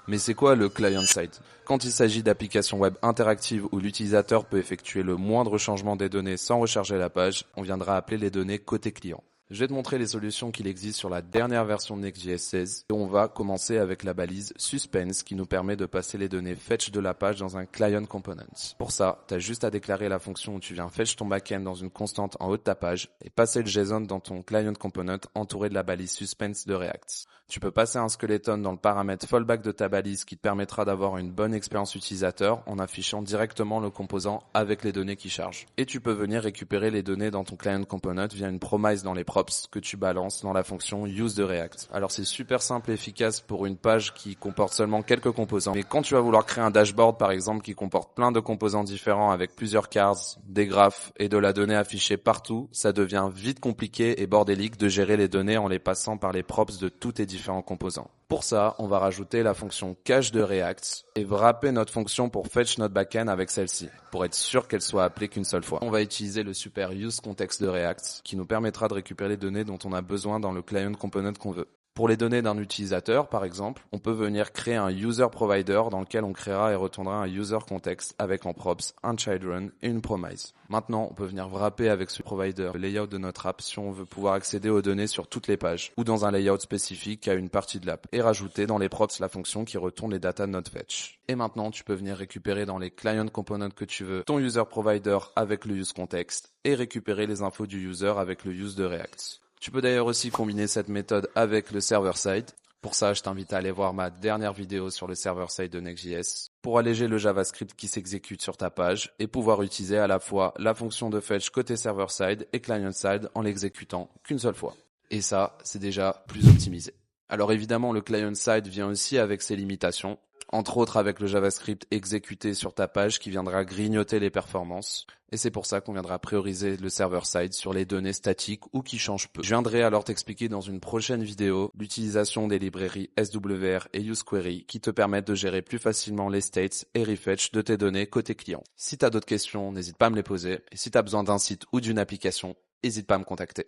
Mais c'est quoi le client-side? Quand il s'agit d'applications web interactives où l'utilisateur peut effectuer le moindre changement des données sans recharger la page, on viendra appeler les données côté client. Je vais te montrer les solutions qu'il existe sur la dernière version de Next.js 16 et on va commencer avec la balise suspense qui nous permet de passer les données fetch de la page dans un client component. Pour ça, tu as juste à déclarer la fonction où tu viens fetch ton backend dans une constante en haut de ta page et passer le JSON dans ton client component entouré de la balise suspense de React. Tu peux passer un skeleton dans le paramètre fallback de ta balise qui te permettra d'avoir une bonne expérience utilisateur en affichant directement le composant avec les données qui chargent. Et tu peux venir récupérer les données dans ton client component via une promise dans les props que tu balances dans la fonction use de React. Alors c'est super simple et efficace pour une page qui comporte seulement quelques composants. Mais quand tu vas vouloir créer un dashboard par exemple qui comporte plein de composants différents avec plusieurs cards, des graphes et de la donnée affichée partout, ça devient vite compliqué et bordélique de gérer les données en les passant par les props de tous tes différents composants. Pour ça, on va rajouter la fonction cache de React et wrapper notre fonction pour fetch notre backend avec celle-ci, pour être sûr qu'elle soit appelée qu'une seule fois. On va utiliser le super use context de React qui nous permettra de récupérer les données dont on a besoin dans le client component qu'on veut. Pour les données d'un utilisateur, par exemple, on peut venir créer un user provider dans lequel on créera et retournera un user context avec en props un children et une promise. Maintenant, on peut venir wrapper avec ce provider le layout de notre app si on veut pouvoir accéder aux données sur toutes les pages ou dans un layout spécifique à une partie de l'app et rajouter dans les props la fonction qui retourne les data de notre fetch. Et maintenant, tu peux venir récupérer dans les client components que tu veux ton user provider avec le use context et récupérer les infos du user avec le use de React. Tu peux d'ailleurs aussi combiner cette méthode avec le server-side. Pour ça, je t'invite à aller voir ma dernière vidéo sur le server-side de Next.js pour alléger le JavaScript qui s'exécute sur ta page et pouvoir utiliser à la fois la fonction de fetch côté server-side et client-side en l'exécutant qu'une seule fois. Et ça, c'est déjà plus optimisé. Alors évidemment, le client-side vient aussi avec ses limitations, entre autres avec le JavaScript exécuté sur ta page qui viendra grignoter les performances. Et c'est pour ça qu'on viendra prioriser le server-side sur les données statiques ou qui changent peu. Je viendrai alors t'expliquer dans une prochaine vidéo l'utilisation des librairies SWR et useQuery qui te permettent de gérer plus facilement les states et refetch de tes données côté client. Si tu as d'autres questions, n'hésite pas à me les poser. Et si tu as besoin d'un site ou d'une application, n'hésite pas à me contacter.